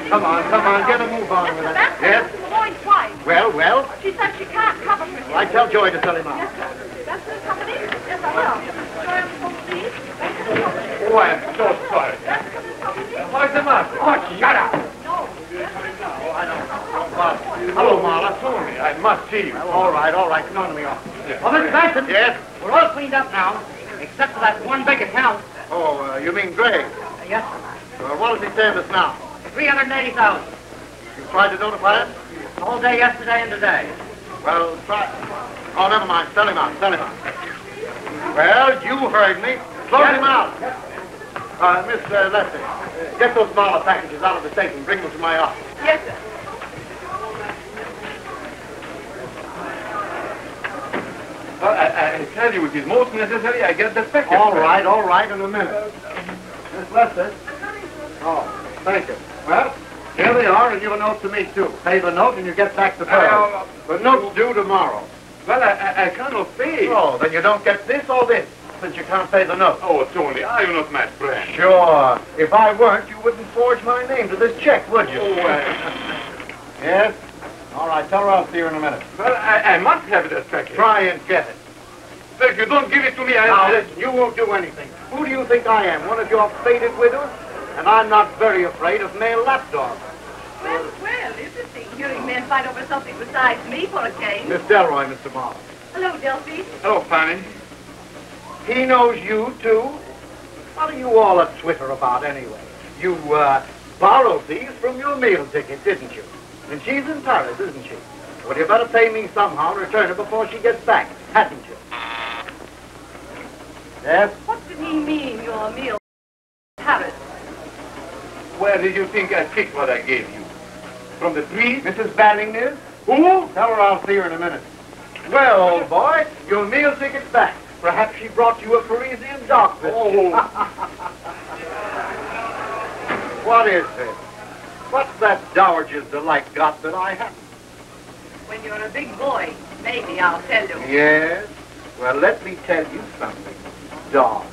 Come on, get a move on with it. Yes? Lloyd's wife. Well? She said she can't cover for him. I tell Joy to tell him out. Yes, sir. That's the company? Yes, I will. Joy, I'm supposed to leave. Oh, I'm so sorry. What's the matter? Oh, shut up. No. Hello, Marla. Tony, I must see you. All right. Come on to me office. Well, Mr. Benson. Yes? We're all cleaned up now, except for that one big account. Oh, you mean Greg? Yes, sir. What does he say of us now? 380,000. You tried to notify us? The whole day yesterday and today. Well, try. Oh, never mind. Sell him out. Well, you heard me. Close him out. Miss Lester, get those smaller packages out of the safe and bring them to my office. Yes, sir. Well, I tell you, it is most necessary I get the package. All right, in a minute. Miss Lester. Oh, thank you. Well, here they are, and your note to me, too. Pay the note, and you get back the bill. The note's due tomorrow. Well, I cannot pay. Oh, then you don't get this or this, since you can't pay the note. Oh, Tony, are you not my friend? Sure. If I weren't, you wouldn't forge my name to this check, would you? Oh, Yes? All right, tell her I'll see her in a minute. Well, I must have that package. Try and get it. Well, if you don't give it to me, Now, listen, you won't do anything. Who do you think I am, one of your faded widows? And I'm not very afraid of male lapdogs. Well, interesting. Hearing men fight over something besides me for a change. Miss Delroy, Mr. Marlowe. Hello, Delphi. Hello, Fanny. He knows you, too? What are you all at Twitter about, anyway? You, borrowed these from your meal ticket, didn't you? And she's in Paris, isn't she? Well, you better pay me somehow and return it before she gets back, hadn't you? Yes? What did he mean, your meal Paris? Where did you think I picked what I gave you? From the tree? Mrs. Banning is? Who? Tell her I'll see her in a minute. Well, old boy, your meal ticket's back. Perhaps she brought you a Parisian dog biscuit. Oh. What is this? What's that dowager's delight got that I haven't? When you're a big boy, maybe I'll tell you. Yes? Well, let me tell you something. Dog.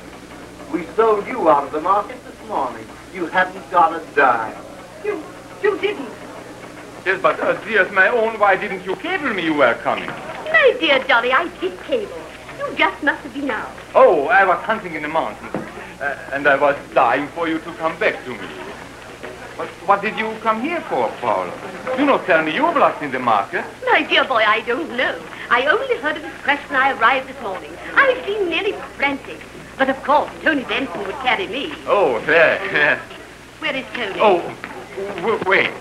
We sold you out of the market this morning. You haven't got a dime. You didn't. Yes, but dear, my own, why didn't you cable me you were coming? My dear Dolly, I did cable. You just must have been out. Oh, I was hunting in the mountains, and I was dying for you to come back to me. But what did you come here for, Paul? Do not tell me you were lost in the market. My dear boy, I don't know. I only heard of his crash when I arrived this morning. I've been nearly frantic. But of course, Tony Benson would carry me. Oh, there. Where is Tony? Oh, wait.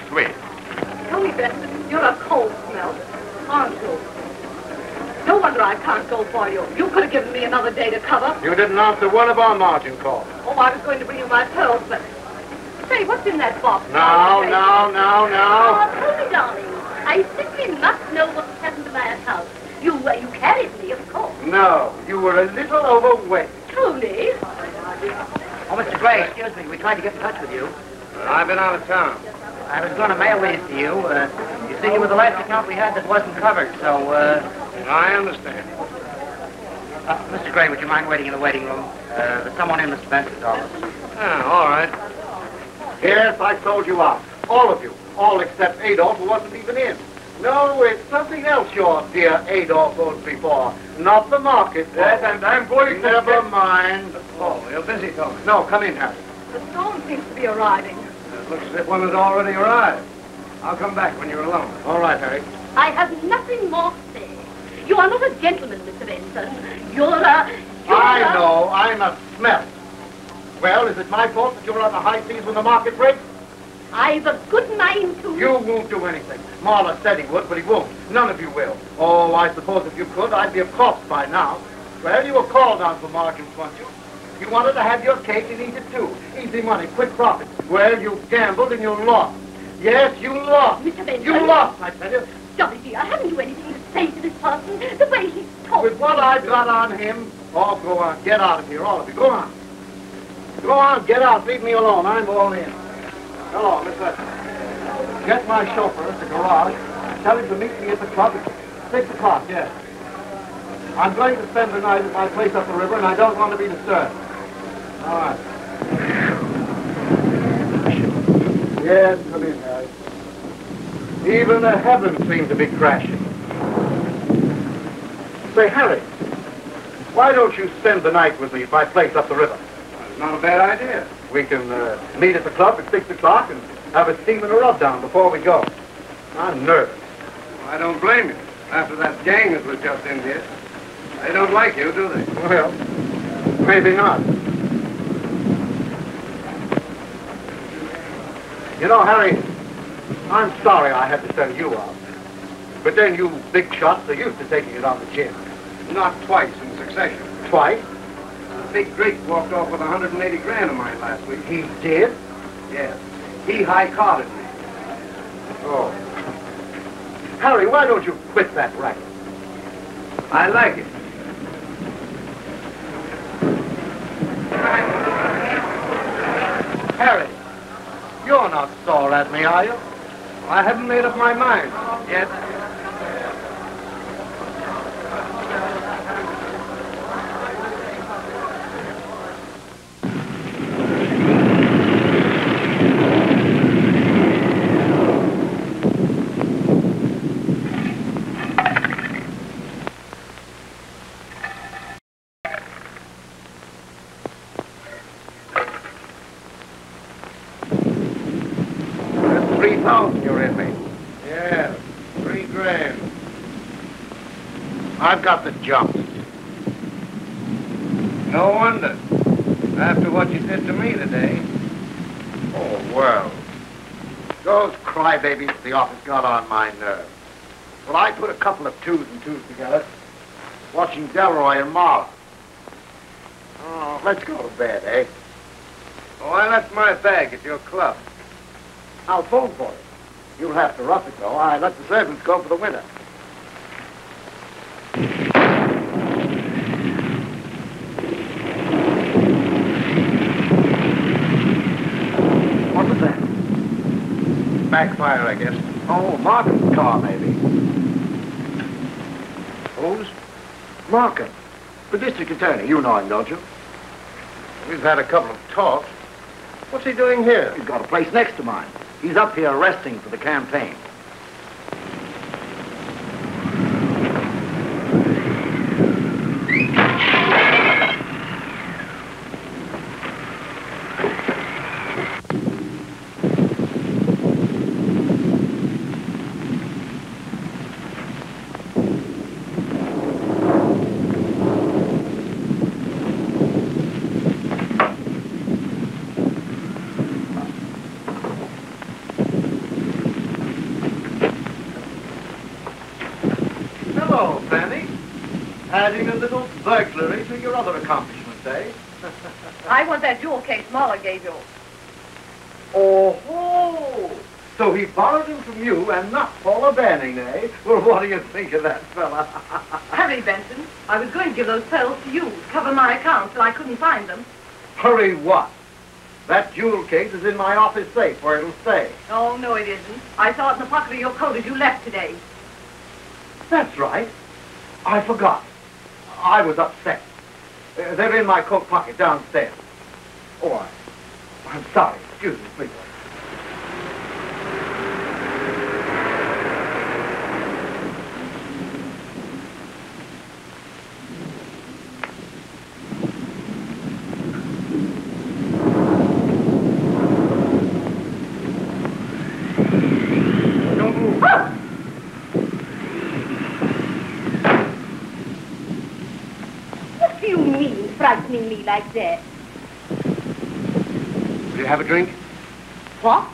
Tony Benson, you're a cold smell, aren't you? No wonder I can't go for you. You could have given me another day to cover. You didn't answer one of our margin calls. Oh, I was going to bring you my pearls, but... Say, what's in that box? Now. Oh, Tony, darling, I simply must know what's happened to my account. You carried me, of course. No, you were a little overweight. Tony? Oh, Mr. Gray, excuse me. We tried to get in touch with you. I've been out of town. I was going to mail these to you. You see, you were the last account we had that wasn't covered, so, I understand. Mr. Gray, would you mind waiting in the waiting room? There's someone in Mr. Benson's office. Yeah, all right. Yes, I sold you out. All of you. All except Adolf, who wasn't even in. No, it's something else your dear Adolf owes me for. Not the market. Yes, and I'm going to... Never mind. Oh, you're busy, Tony. No, come in, Harry. The storm seems to be arriving. It looks as if one has already arrived. I'll come back when you're alone. All right, Harry. I have nothing more to say. You are not a gentleman, Mr. Benson. You're a... I know. I'm a smell. Well, is it my fault that you're on the high seas when the market breaks? I've a good mind to... You won't do anything. Marla said he would, but he won't. None of you will. Oh, I suppose if you could, I'd be a corpse by now. Well, you were called on for margins, weren't you? You wanted to have your cake and eat it too. Easy money, quick profit. Well, you gambled and you lost. Yes, you lost. Mr. Benson. You lost, I tell you. Dolly, dear, haven't you anything to say to this person? The way he's talking. With what I've got on him, oh, go on. Get out of here, all of you. Go on. Go on, get out. Leave me alone. I'm all in. Hello, Miss Lester. Get my chauffeur at the garage. Tell him to meet me at the club at 6 o'clock, yes. I'm going to spend the night at my place up the river, and I don't want to be disturbed. All right. Yes, come in, Even the heavens seem to be crashing. Say, Harry, why don't you spend the night with me at my place up the river? It's not a bad idea. We can meet at the club at 6 o'clock and have a steam and a rub down before we go. I'm nervous. Well, I don't blame you. After that gang that was just in here. They don't like you, do they? Well, maybe not. You know, Harry, I'm sorry I had to send you out. But then you big shots are used to taking it on the chin. Not twice in succession. Twice? The big Greek walked off with 180 grand of mine last week. He did? Yes. He high-carded me. Oh. Harry, why don't you quit that racket? I like it. Harry, you're not sore at me, are you? I haven't made up my mind yet. You're in me. Yeah, 3 grand. I've got the jump. No wonder. After what you did to me today. Oh, well. Those crybabies at the office got on my nerves. Well, I put a couple of 2s and 2s together, watching Delroy and Marla. Oh, let's go to bed, eh? Oh, I left my bag at your club. I'll phone for it. You'll have to rough it, though. I let the servants go for the winter. What was that? Backfire, I guess. Oh, Markham's car, maybe. Whose? Markham, the district attorney. You know him, don't you? We've had a couple of talks. What's he doing here? He's got a place next to mine. He's up here resting for the campaign. Hello, Fanny. Adding a little burglary to your other accomplishments, eh? I want that jewel case Marla gave you. Oh, so he borrowed him from you and not Paula Banning, eh? Well, what do you think of that fella? Hurry, Benson. I was going to give those pearls to you to cover my account till I couldn't find them. Hurry what? That jewel case is in my office safe where it'll stay. Oh, no, it isn't. I saw it in the pocket of your coat as you left today. That's right. I forgot. I was upset. They're in my coat pocket downstairs. Oh, I'm sorry. Excuse me, please. Don't move. What do you mean, frightening me like that? Will you have a drink? What?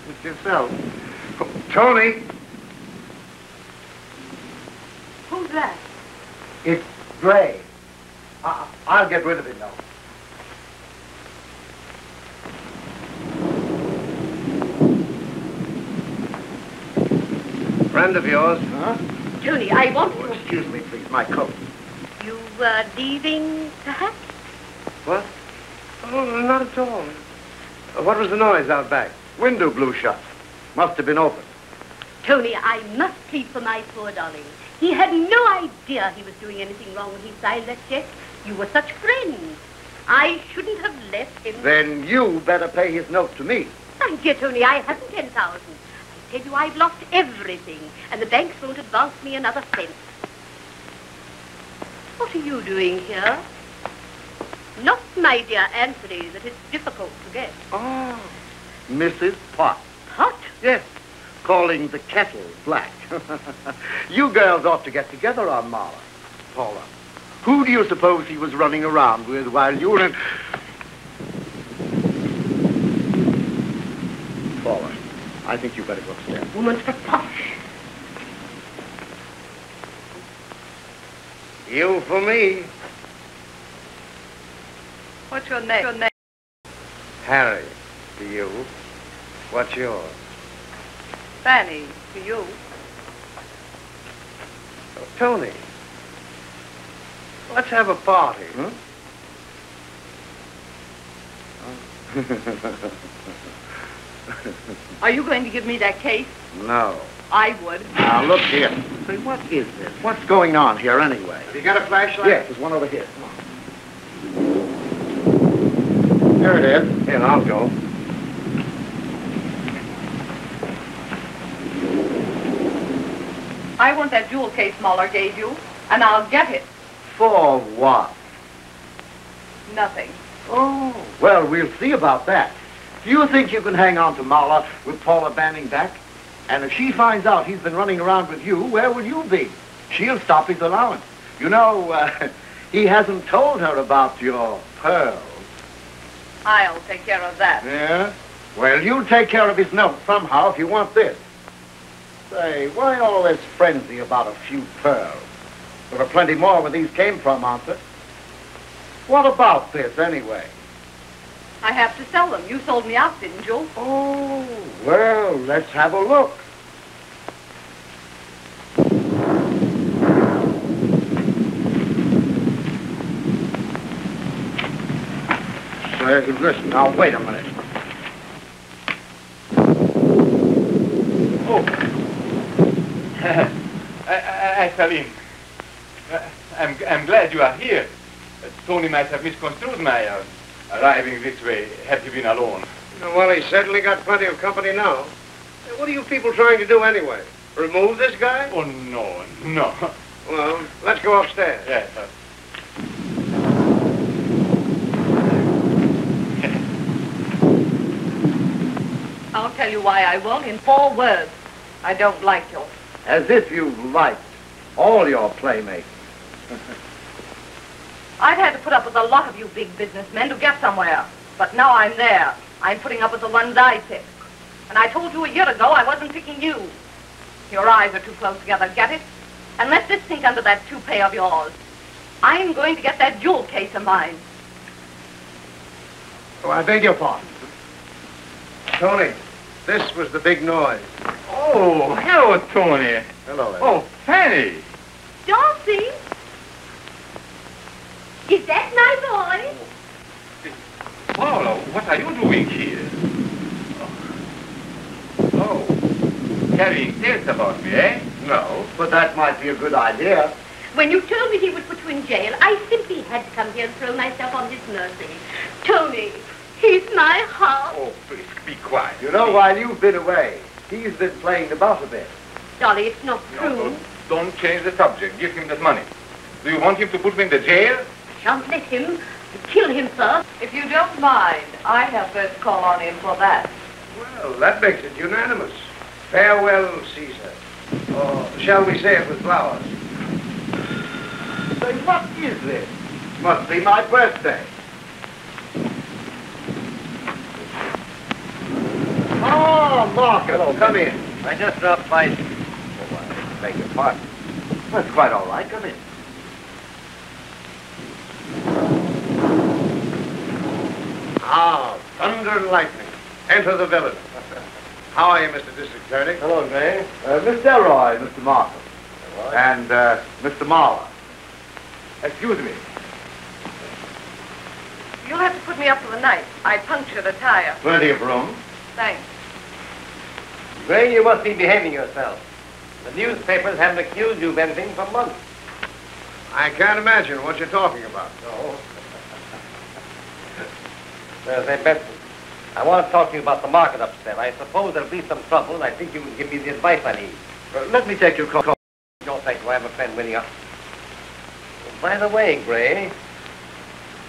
It's yourself. Oh, Tony! Who's that? It's Gray. I'll get rid of it now. Friend of yours? Huh? Tony, I want Oh, to... excuse me, please. My coat. You were leaving, perhaps? What? Oh, not at all. What was the noise out back? Window blew shut. Must have been open. Tony, I must plead for my poor darling. He had no idea he was doing anything wrong when he signed that check. You were such friends. I shouldn't have left him. Then you better pay his note to me. My dear Tony, I haven't 10,000. I tell you I've lost everything, and the banks won't advance me another cent. What are you doing here? Not, my dear Anthony, that it's difficult to guess. Oh, Mrs. Pot. Pot? Yes, calling the kettle black. You girls ought to get together on Marla. Paula, who do you suppose he was running around with while you were in... Paula, I think you better go upstairs. Woman's for posh. You for me. What's your name? Harry, to you. What's yours? Fanny, to you. Oh, Tony. Let's have a party. Huh? Are you going to give me that case? No. I would. Now, look here. Say, what is this? What's going on here, anyway? Have you got a flashlight? Yes, there's one over here. Come on. Here it is. Here, I'll go. I want that jewel case Muller gave you, and I'll get it. For what? Nothing. Oh, well, we'll see about that. Do you think you can hang on to Marla with Paula Banning back? And if she finds out he's been running around with you, where will you be? She'll stop his allowance. You know, he hasn't told her about your pearls. I'll take care of that. Yeah? Well, you take care of his note somehow if you want this. Say, why all this frenzy about a few pearls? There were plenty more where these came from, aren't there? What about this, anyway? I have to sell them. You sold me out, didn't you? Oh, well, let's have a look. Say, listen, now, wait a minute. Oh. Salim. I'm glad you are here. Tony might have misconstrued my arriving this way had you been alone. Well, he's certainly got plenty of company now. Hey, what are you people trying to do anyway? Remove this guy? Oh, no, no. Well, let's go upstairs. Yes, I'll tell you why I won't in 4 words. I don't like you. As if you liked all your playmates. I've had to put up with a lot of you big businessmen to get somewhere. But now I'm there. I'm putting up with the ones I pick. And I told you a year ago I wasn't picking you. Your eyes are too close together, get it? And let this sink under that toupee of yours. I'm going to get that jewel case of mine. Oh, I beg your pardon. Tony, this was the big noise. Oh, hello, Tony. Hello, Eddie. Oh, Fanny. Darcy? Is that my boy? Paula, what are you doing here? Oh, carrying tales about me, eh? No, but that might be a good idea. When you told me he would put you in jail, I simply had to come here and throw myself on his mercy. Tony, he's my heart. Oh, please, be quiet. You know, while you've been away, he's been playing about a bit. Dolly, it's not No, true. don't change the subject. Give him that money. Do you want him to put me in the jail? I shan't let him. Kill him first. If you don't mind, I have first call on him for that. Well, that makes it unanimous. Farewell, Caesar. Or shall we say it with flowers? Say, what is this? Must be my birthday. Oh, Marcus. Hello, come in. I just dropped by. Oh, I beg your pardon. That's quite all right. Come in. Ah, thunder and lightning. Enter the villain. How are you, Mr. District Attorney? Hello, Gray. Miss Delroy, Mr. Marcus. And Mr. Marla. Excuse me. You'll have to put me up for the night. I punctured a tire. Plenty of room. Thanks. Gray, you must be behaving yourself. The newspapers haven't accused you of anything for months. I can't imagine what you're talking about. No. There's a Benson. I want to talk to you about the market upset. I suppose there'll be some trouble, and I think you can give me the advice I need. Let me take your call. No, thank you. I have a friend waiting up. Oh, by the way, Gray,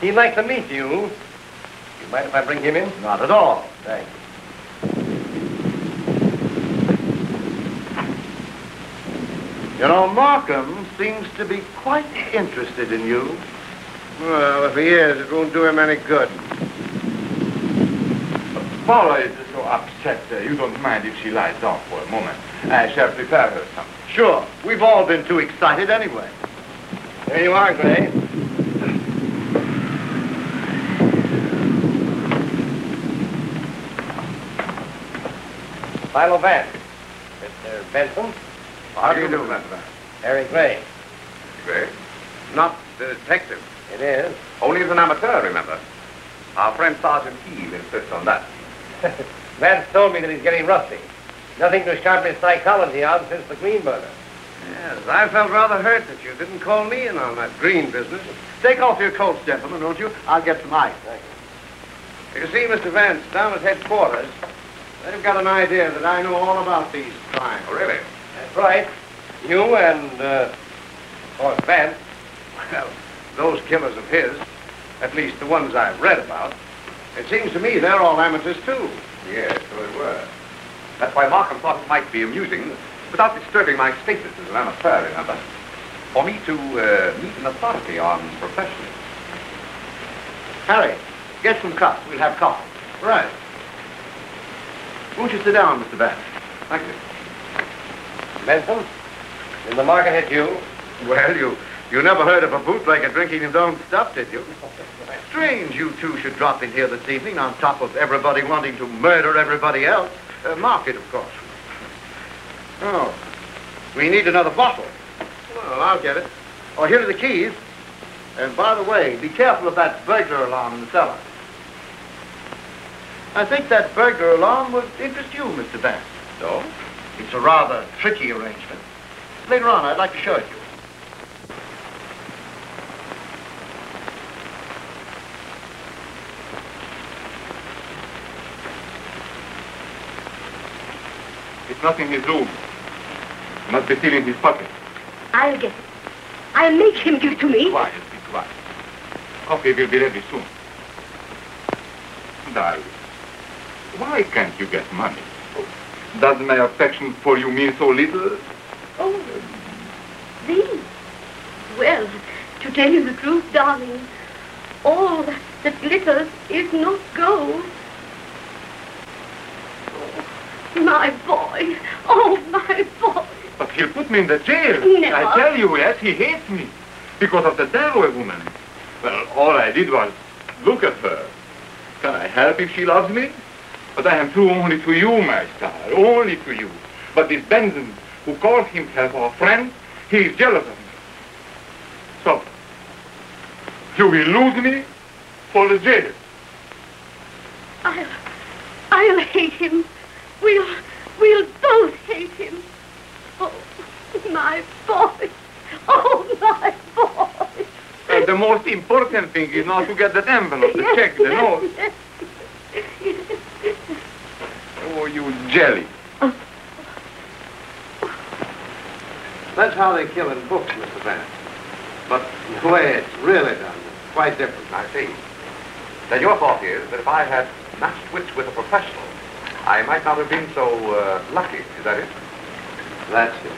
he'd like to meet you. You mind if I bring him in? Not at all. Thanks. You know, Markham seems to be quite interested in you. Well, if he is, it won't do him any good. Paula is so upset. You don't mind if she lies down for a moment. I shall prepare her something. Sure. We've all been too excited anyway. There you are, Gray. Philo Vance. Mr. Benson. How do you do, Mr. Vance? Harry Gray. Gray? Not the detective. It is. Only as an amateur, remember. Our friend Sergeant Heath insists on that. Vance told me that he's getting rusty. Nothing to sharpen his psychology on since the green burner. Yes, I felt rather hurt that you didn't call me in on that green business. Take off your coats, gentlemen, won't you? I'll get some ice. Thank you. You see, Mr. Vance, down at headquarters, they've got an idea that I know all about these crimes. Oh, really? That's right. You and, of course, Vance. Well, those killers of his, at least the ones I've read about, it seems to me they're all amateurs, too. Yes, so they were. That's why Markham thought it might be amusing, without disturbing my status as an amateur, remember, for me to meet an authority on professionals. Harry, get some cups. We'll have coffee. Right. Won't you sit down, Mr. Vance? Thank you. Benson, did the market hit you? Well, you never heard of a bootlegger drinking his own stuff, did you? Strange you two should drop in here this evening on top of everybody wanting to murder everybody else. Market, of course. Oh, we need another bottle. Well, I'll get it. Oh, here are the keys. And by the way, be careful of that burglar alarm in the cellar. I think that burglar alarm would interest you, Mr. Vance. So? It's a rather tricky arrangement. Later on, I'd like to show it to you. It's not in his room. Must be still in his pocket. I'll get it. I'll make him give it to me. Quiet, be quiet. Coffee will be ready soon. Darling, why can't you get money? Does my affection for you mean so little? Oh, these. Well, to tell you the truth, darling, all that glitters is not gold. Oh, my boy. Oh, my boy. But he'll put me in the jail. Never. I tell you, yes, he hates me. Because of the Delaware woman. Well, all I did was look at her. Can I help if she loves me? But I am true only to you, my star, only to you. But this Benson, who calls himself our friend, he is jealous of me. So, you will lose me for the jail. I'll hate him. We'll both hate him. Oh, my boy. Oh, my boy. The most important thing is not to get that envelope, the check, the note. Oh, you jelly. That's how they kill in books, Mr. Vance. But the way it's really done is quite different. I see. Then your thought is that if I had matched wits with a professional, I might not have been so lucky. Is that it? That's it.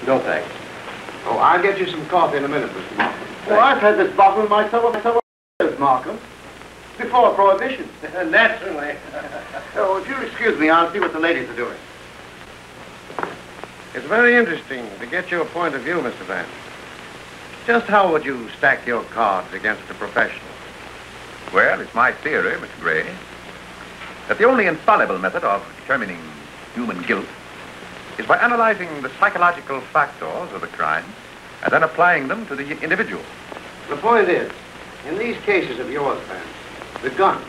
No thanks. Oh, I'll get you some coffee in a minute, Mr. Markham. Well, I've had this bottle in my cellar for years, Markham. Before Prohibition. Naturally. Oh, if you'll excuse me, I'll see what the ladies are doing. It's very interesting to get your point of view, Mr. Vance. Just how would you stack your cards against a professional? Well, it's my theory, Mr. Gray, that the only infallible method of determining human guilt is by analyzing the psychological factors of the crime and then applying them to the individual. The point is, in these cases of yours, Vance, the gun,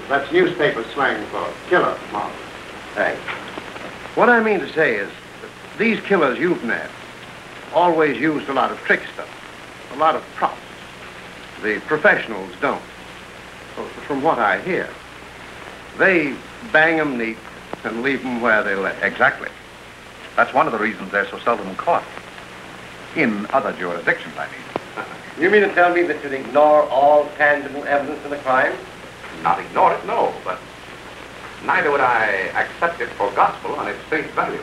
that's newspaper slang for killer, Mark. Thanks. What I mean to say is that these killers you've nabbed always used a lot of trick stuff, a lot of props. The professionals don't. Well, from what I hear, they bang 'em neat and leave 'em where they lay. Exactly. That's one of the reasons they're so seldom caught. In other jurisdictions, I mean. You mean to tell me that you'd ignore all tangible evidence of the crime? Not ignore it, no, but neither would I accept it for gospel on its face value.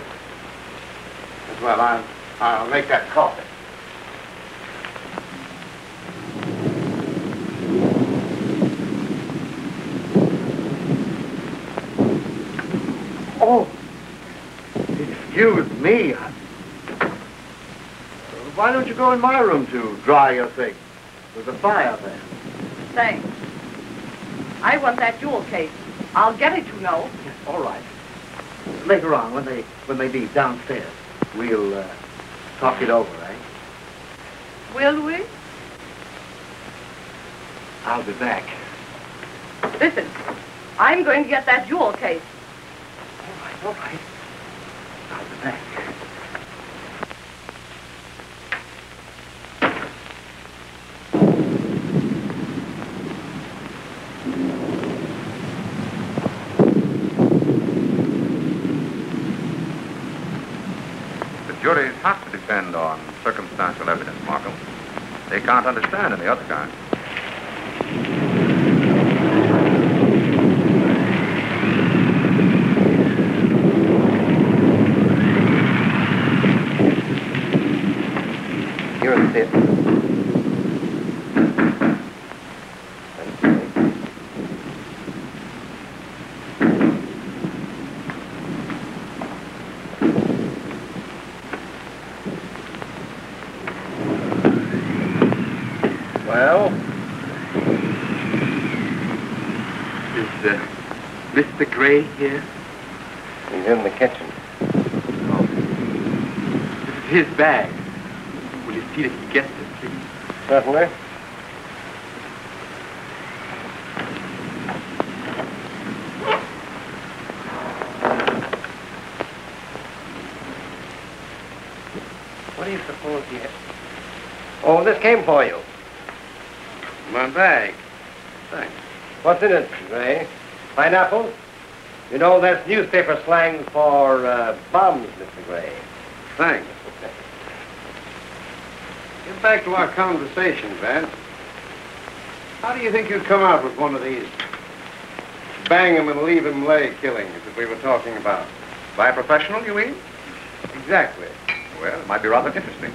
Well, I'll make that coffee. Oh, excuse me. Why don't you go in my room to dry your things? There's a fire there. Thanks. I want that jewel case. I'll get it, you know. Yes, all right. Later on, when they leave downstairs, we'll talk it over, eh? Will we? I'll be back. Listen, I'm going to get that jewel case. All right. I'll be back. Juries have to depend on circumstantial evidence, Markham. They can't understand any other kind. You're in the theater. Well? Is Mr. Gray here? He's in the kitchen. Oh. This is his bag. Will you see that he gets it, please? Certainly. What do you suppose he has? Oh, this came for you. My bag. Thanks. What's in it, Gray? Pineapples? You know, that's newspaper slang for bombs, Mr. Gray. Thanks. Get back to our conversation, Vance. How do you think you'd come out with one of these bang 'em and leave 'em lay killings that we were talking about? By a professional, you mean? Exactly. Well, it might be rather interesting.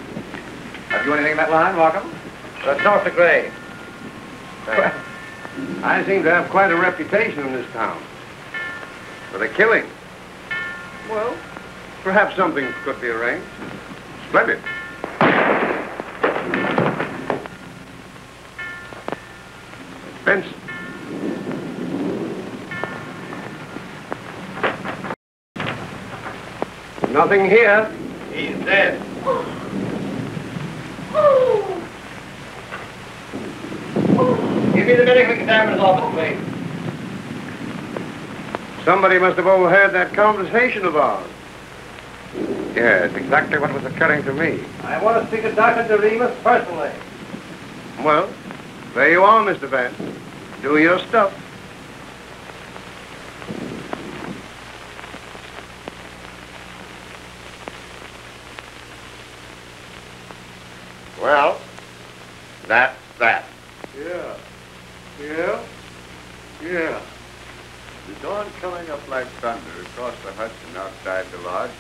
Have you anything in that line, Markham? Talk to Gray. Well, I seem to have quite a reputation in this town. For the killing. Well, perhaps something could be arranged. Splendid. Benson. Nothing here. He's dead. Give me the medical examiner's office, please. Somebody must have overheard that conversation of ours. Yes, exactly what was occurring to me. I want to speak to Dr. Doremus personally. Well, there you are, Mr. Vance. Do your stuff. Well, that's that. Yeah. The dawn coming up like thunder across the Hudson outside the lodge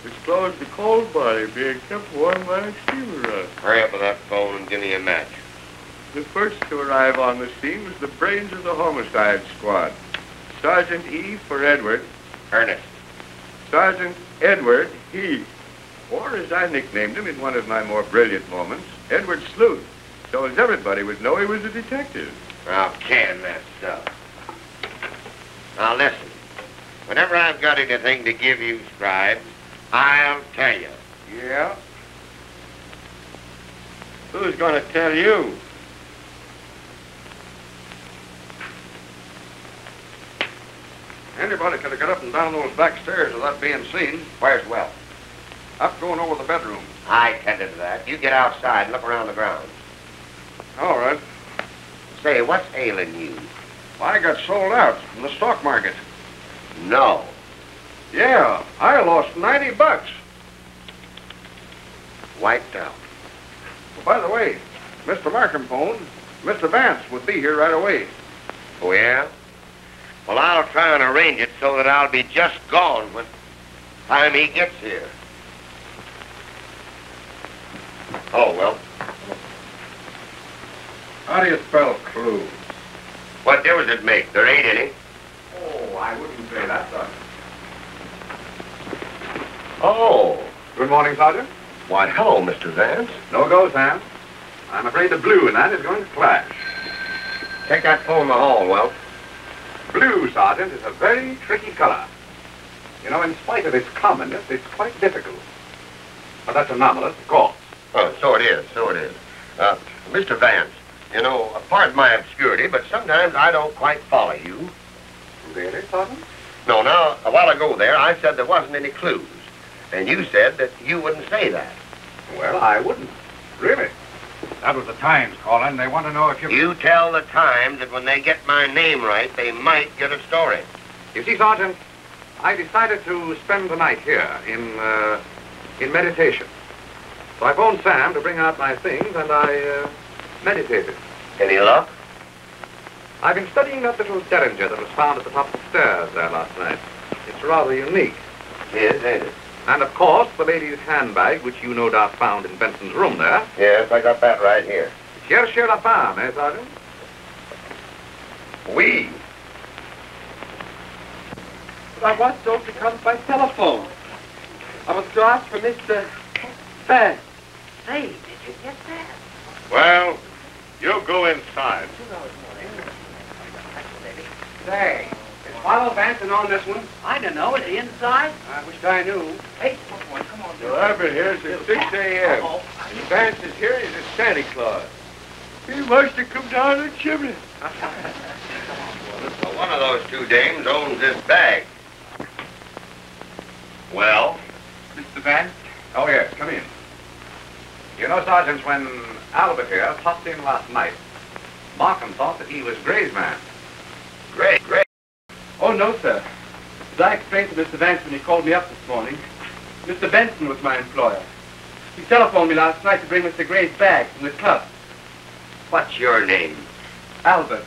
disclosed the cold body being kept warm by a steamer run. Hurry up with that phone and give me a match. The first to arrive on the scene was the brains of the homicide squad. Sergeant E. for Edward. Ernest. Sergeant Edward Heath. Or, as I nicknamed him in one of my more brilliant moments, Edward Sleuth. So as everybody would know he was a detective. I'll can that stuff. Now listen. Whenever I've got anything to give you, Scribe, I'll tell you. Yeah? Who's going to tell you? Anybody could have got up and down those back stairs without being seen. Where's well? Up going over the bedroom. I tended to that. You get outside and look around the grounds. All right. Say, what's ailing you? I got sold out in the stock market. No. Yeah, I lost $90. Wiped out. Well, by the way, Mr. Markham phoned. Mr. Vance would be here right away. Oh, yeah? Well, I'll try and arrange it so that I'll be just gone when time he gets here. Oh, well. How do you spell clue? What difference it make? There ain't any. Oh, I wouldn't say that, Sergeant. Oh. Good morning, Sergeant. Why, hello, Mr. Vance. No go, Sam. I'm afraid the blue in that is going to clash. Take that phone in the hall, Welch. Blue, Sergeant, is a very tricky color. You know, in spite of its commonness, it's quite difficult. But that's anomalous, of course. Oh, so it is, Mr. Vance, you know, pardon my obscurity, but sometimes I don't quite follow you. Really, Sergeant? No, now, a while ago there, I said there wasn't any clues. And you said that you wouldn't say that. Well, I wouldn't. Really. That was the Times calling. They want to know if you... You tell the Times that when they get my name right, they might get a story. You see, Sergeant, I decided to spend the night here in meditation. So I phoned Sam to bring out my things, and I meditated. Any luck? I've been studying that little derringer that was found at the top of the stairs there last night. It's rather unique. Yes, ain't it? And, of course, the lady's handbag, which you no doubt found in Benson's room there. Yes, I got that right here. Cherchez la femme, eh, Sergeant? Oui. But I was told to come by telephone. I was to ask for Mr. Vance. Say, did you get that? Well, you go inside. Say, is Philo Vance on this one? I don't know. Is he inside? I wished I knew. Hey, come on. Well, I've been here since 6 a.m. Vance is here. He's a Santa Claus. He must have come down the chimney. So one of those two dames owns this bag. Well? Mr. Vance? Oh, yes, come in. You know, Sergeant, when Albert here popped in last night, Markham thought that he was Gray's man. Great. Oh, no, sir. As I explained to Mr. Vance when he called me up this morning, Mr. Benson was my employer. He telephoned me last night to bring Mr. Gray's bag from the club. What's your name? Albert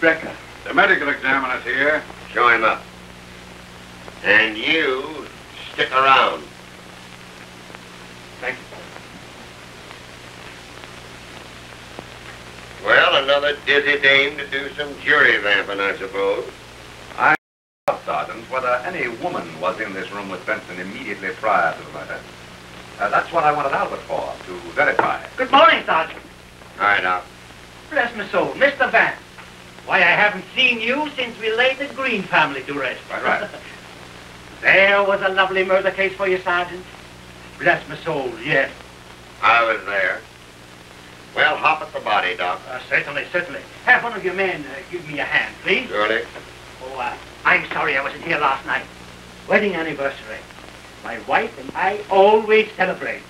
Brecker. The medical examiner's here. Show him up. And you stick around. Thank you, sir. Well, another dizzy dame to do some jury vamping, I suppose. Sergeant, whether any woman was in this room with Benson immediately prior to the murder. That's what I wanted Albert for, to verify. Good morning, Sergeant. All right, now. Bless my soul, Mr. Vance. Why, I haven't seen you since we laid the Green family to rest. Right. There was a lovely murder case for you, Sergeant. Bless my soul, yes. I was there. Well, hop at the body, Doc. Certainly. Have one of your men give me a hand, please. Surely. Oh, I'm sorry I wasn't here last night. Wedding anniversary. My wife and I always celebrate.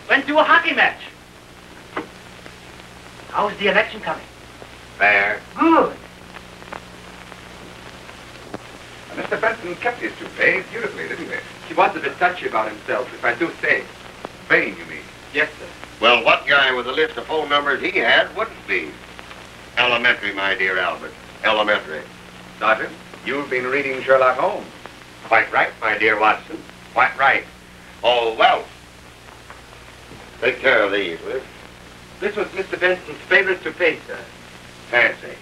Went to a hockey match. How's the election coming? Fair. Good. Mr. Benson kept his toupee beautifully, didn't he? He was a bit touchy about himself, if I do say. Vain, you mean? Yes, sir. Well, what guy with a list of phone numbers he had wouldn't be? Elementary, my dear Albert. Elementary. Sergeant, you've been reading Sherlock Holmes. Quite right, my dear Watson. Quite right. Oh, well. Take care of these, will you? This was Mr. Benson's favorite toupee, sir. Fancy.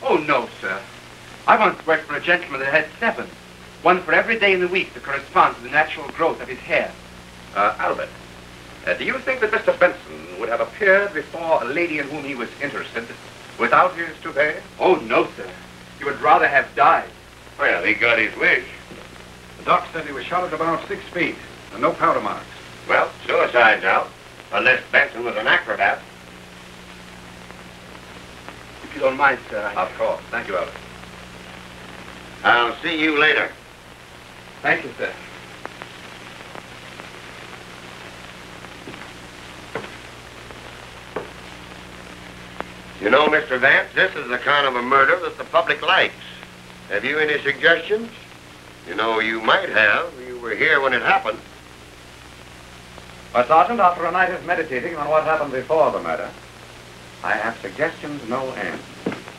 Oh, no, sir. I once worked for a gentleman that had 7. One for every day in the week to correspond to the natural growth of his hair. Albert, do you think that Mr. Benson would have appeared before a lady in whom he was interested without his toupee? Oh, no, sir. He would rather have died. Well, he got his wish. The doc said he was shot at about 6 feet, and no powder marks. Well, suicide's out. Unless Benson was an acrobat. If you don't mind, sir. Of course. Thank you, Albert. I'll see you later. Thank you, sir. You know, Mr. Vance, this is the kind of a murder that the public likes. Have you any suggestions? You know, you might have. You were here when it happened. Well, Sergeant, after a night of meditating on what happened before the murder, I have suggestions no end.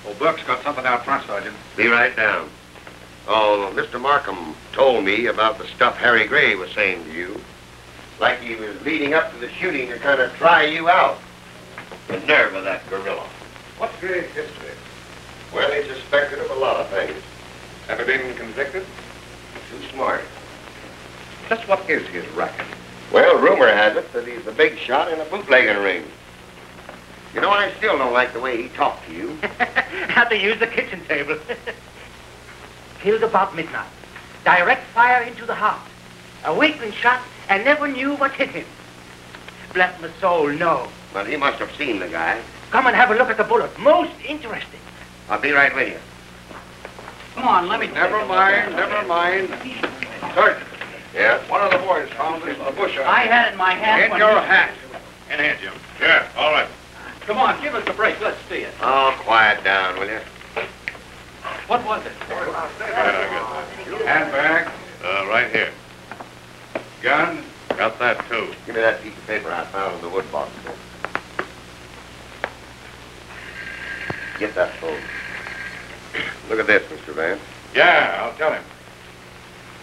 Oh, Buck's got something out front, Sergeant. Be right down. Oh, Mr. Markham told me about the stuff Harry Gray was saying to you. Like he was leading up to the shooting to kind of try you out. The nerve of that gorilla. What's Gray's history? Well, he's suspected of a lot of things. Ever been convicted? Too smart. Just what is his racket? Well, rumor has it that he's the big shot in a bootlegging ring. You know, I still don't like the way he talked to you. Had to use the kitchen table. Killed about midnight. Direct fire into the heart. A weakling shot and never knew what hit him. Bless my soul, no. Well, he must have seen the guy. Come and have a look at the bullet. Most interesting. I'll be right with you. Come on, let me... Never mind. Sergeant. Yeah? One of the boys found this in the bush. I had it in my hand. In your hat. In here, Jim. Yeah, all right. Come on, give us a break. Let's see it. Oh, quiet down, will you? What was it? Right, I got that. Handbag. Right here. Gun. Got that, too. Give me that piece of paper I found in the wood box there. Get that phone. Look at this, Mr. Vance. Yeah, I'll tell him.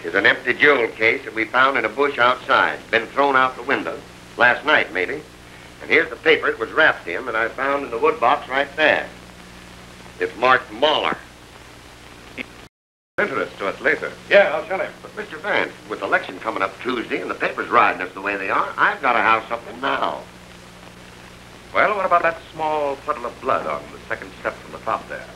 Here's an empty jewel case that we found in a bush outside. Been thrown out the window. Last night, maybe. And here's the paper it was wrapped in that I found in the wood box right there. It's marked Mahler. Interest to us later. Yeah, I'll tell him. But, Mr. Vance, with the election coming up Tuesday and the papers riding us the way they are, I've got to have something now. Well, what about that small puddle of blood on the second step from the top there?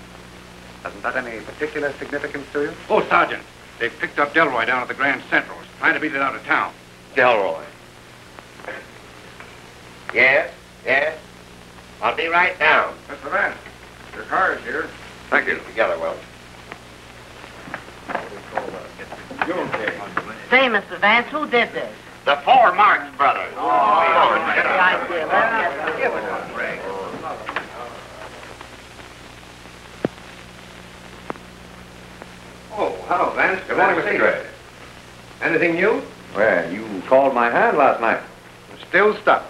Hasn't that any particular significance to you? Oh, Sergeant. They've picked up Delroy down at the Grand Central. Trying to beat it out of town. Delroy. Yes? I'll be right down. Mr. Vance, your car is here. Thank you. Together, well. Say, Mr. Vance, who did this? The four Marx brothers. Oh, hello, Vance. Good morning, Mr. Gray. Anything new? Well, you called my hand last night. Still stuck.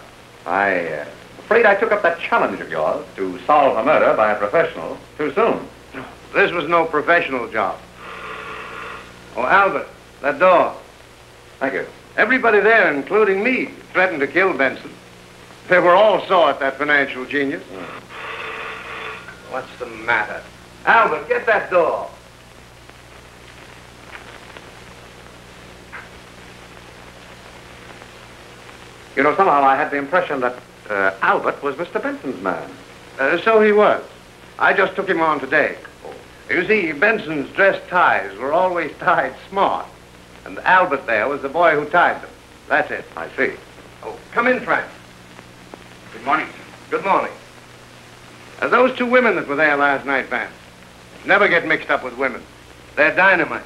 Afraid I took up that challenge of yours to solve a murder by a professional too soon. This was no professional job. Oh, Albert, that door. Thank you. Everybody there, including me, threatened to kill Benson. They were all saw at that financial genius. What's the matter? Albert, get that door. You know, somehow I had the impression that Albert was Mr. Benson's man. So he was. I just took him on today. You see, Benson's dress ties were always tied smart. And Albert there was the boy who tied them. That's it. I see. Oh, come in, Frank. Good morning. Good morning. Those two women that were there last night, Vance, never get mixed up with women. They're dynamite.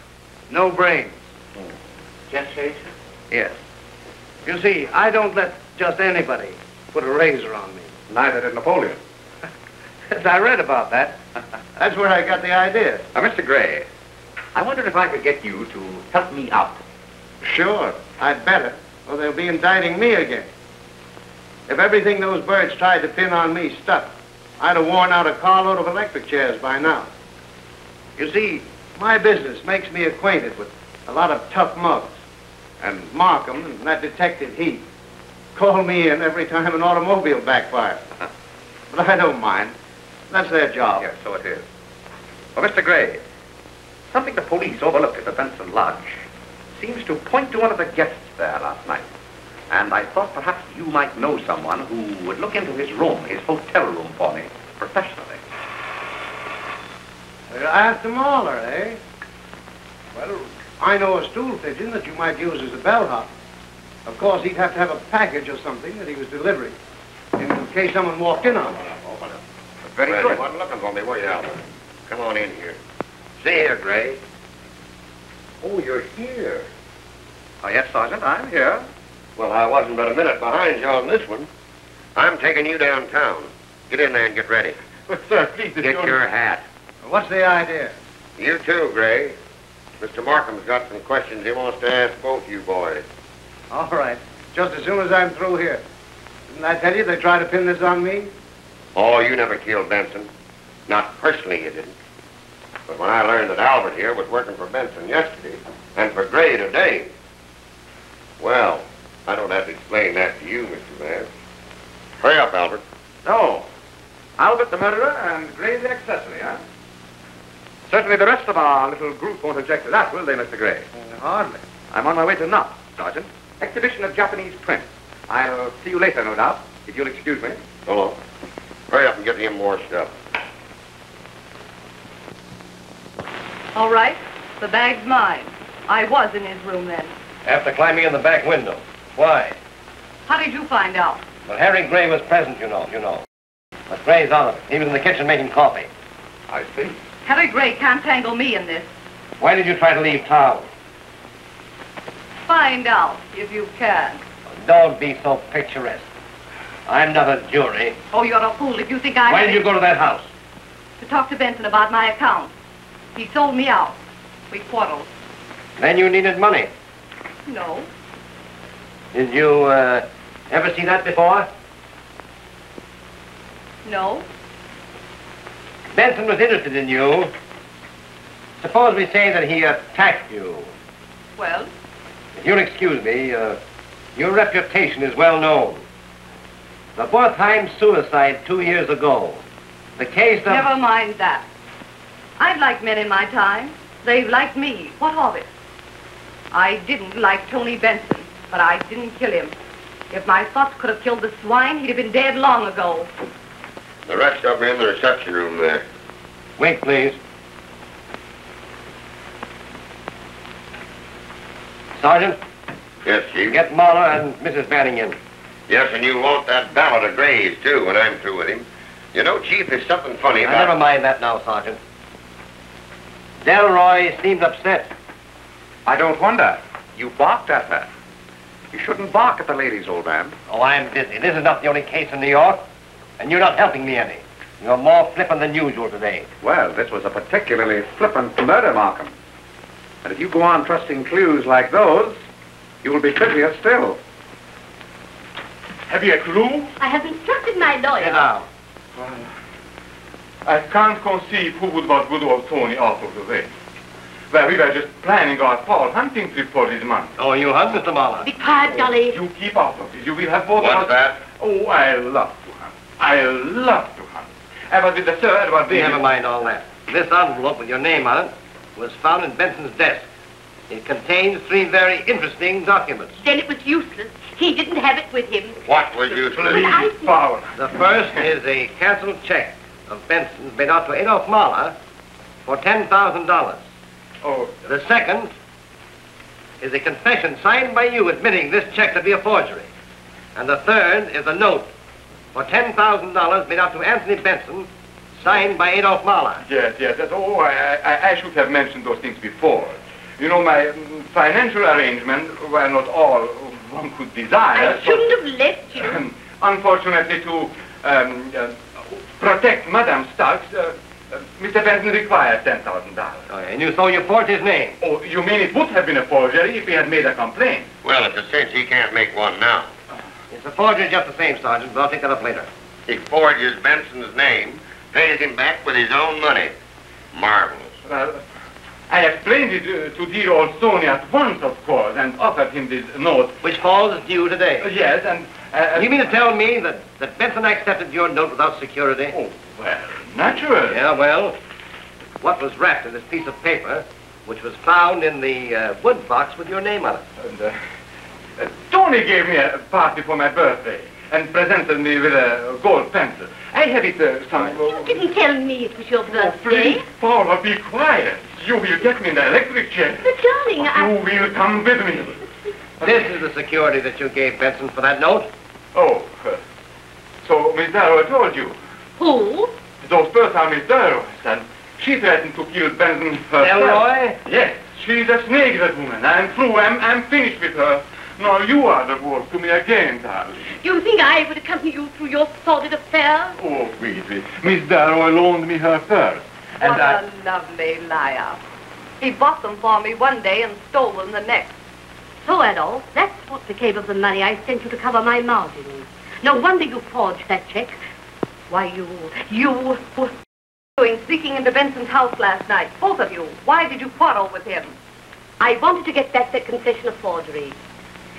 No brains. Gestation? Yes. You see, I don't let just anybody put a razor on me. Neither did Napoleon. I read about that. That's where I got the idea. Now, Mr. Gray, I wondered if I could get you to help me out. Sure, I'd better, or they'll be indicting me again. If everything those birds tried to pin on me stuck, I'd have worn out a carload of electric chairs by now. You see, my business makes me acquainted with a lot of tough mugs. And Markham and that detective Heath call me in every time an automobile backfires. But I don't mind. That's their job. Yes, so it is. Well, Mr. Gray, something the police overlooked at the Benson Lodge seems to point to one of the guests there last night. And I thought perhaps you might know someone who would look into his room, his hotel room for me, professionally. After Mahler, eh? Well, I know a stool pigeon that you might use as a bellhop. Of course, he'd have to have a package or something that he was delivering, in case someone walked in on him. Very Well, good. you wasn't looking for me, were you, Albert? Come on in here. See here, Gray. Oh, you're here. Oh, yes, Sergeant, I'm here. Well, I wasn't but a minute behind you on this one. I'm taking you downtown. Get in there and get ready. But, sir, please, Get your hat. What's the idea? You too, Gray. Mr. Markham's got some questions he wants to ask both you boys. All right. Just as soon as I'm through here. Didn't I tell you they tried to pin this on me? Oh, you never killed Benson. Not personally, you didn't. But when I learned that Albert here was working for Benson yesterday and for Gray today, well, I don't have to explain that to you, Mr. Vance. Hurry up, Albert. No. Albert the murderer and Gray the accessory, huh? Certainly the rest of our little group won't object to that, will they, Mr. Gray? Hardly. I'm on my way to Knox, Sergeant. Exhibition of Japanese prints. I'll see you later, no doubt, if you'll excuse me. Hello. Hurry up and get him more stuff. All right. The bag's mine. I was in his room then. After climbing in the back window. Why? How did you find out? Well, Harry Gray was present, you know. But Gray's out of it. He was in the kitchen making coffee. I see. Harry Gray can't tangle me in this. Why did you try to leave town? Find out, if you can. Don't be so picturesque. I'm not a jury. Oh, you're a fool if you think I... Why did you go to that house? To talk to Benson about my account. He sold me out. We quarreled. Then you needed money. No. Did you, ever see that before? No. Benson was interested in you. Suppose we say that he attacked you. Well? If you'll excuse me, your reputation is well known. The Wertheim suicide 2 years ago. The case of... Never mind that. I've liked men in my time. They've liked me. What of it? I didn't like Tony Benson, but I didn't kill him. If my thoughts could have killed the swine, he'd have been dead long ago. The rest of them are in the reception room there. Wait, please. Sergeant? Yes, Chief? Get Mahler and Mrs. Banning in. Yes, and you want that ballad of Gray's, too, when I'm through with him. You know, Chief, there's something funny about... Never mind that now, Sergeant. Delroy seemed upset. I don't wonder. You barked at her. You shouldn't bark at the ladies, old man. Oh, I'm busy. This is not the only case in New York, and you're not helping me any. You're more flippant than usual today. Well, this was a particularly flippant murder, Markham. And if you go on trusting clues like those, you will be busier still. Have you a clue? I have instructed my lawyer. Sit down. I can't conceive who would want good old Tony out of the way. Well, we were just planning our fall hunting trip for this month. Oh, you hunt, Mr. Mahler? Be quiet, Dolly. You keep out of this. You will have both of What's us... that? Oh, I love to hunt. I love to hunt. I was with the Sir Edward Davis. Never mind all that. This envelope with your name on it was found in Benson's desk. It contains 3 very interesting documents. Then it was useless. He didn't have it with him. What was you Please, Paul. The first is a canceled check of Benson's made out to Adolf Mahler for $10,000. Oh, The second is a confession signed by you admitting this check to be a forgery. And the third is a note for $10,000 made out to Anthony Benson, signed by Adolf Mahler. yes. Oh, I should have mentioned those things before. You know, my financial arrangements were not all one could desire. I shouldn't have left you. Unfortunately, to protect Madame Starks, Mr. Benson requires $10,000. Oh, and so you forged his name. Oh, you mean it would have been a forgery if he had made a complaint? Well, it's a cinch he can't make one now. It's a forgery just the same, Sergeant, but I'll take that up later. He forges Benson's name, pays him back with his own money. Marvelous. Well, I explained it to dear old Tony at once, of course, and offered him this note. Which falls due today. Yes, and... You mean to tell me that Benson accepted your note without security? Oh, well, naturally. Yeah, well, what was wrapped in this piece of paper, which was found in the wood box with your name on it? And, Tony gave me a party for my birthday and presented me with a gold pencil. I have it You didn't tell me it was your birthday. Please, Paula, be quiet. You will get me in the electric chair. But, darling, You will come with me. This is the security that you gave Benson for that note? Oh, so Miss Darrow told you. Who? Those birds are Miss Darrow's, and she threatened to kill Benson herself. Elroy? Yes, she's a snake, that woman. I'm through. I'm finished with her. No, you are the wolf to me again, darling. You think I would accompany you through your sordid affairs? Oh, Weasley, Miss Darrow loaned me her purse. What a lovely liar. He bought them for me one day and stole them the next. So, Adolf, that's what became of the money I sent you to cover my margins. No wonder you forged that check. Why, you were Doing sneaking into Benson's house last night, both of you. Why did you quarrel with him? I wanted to get back that confession of forgery.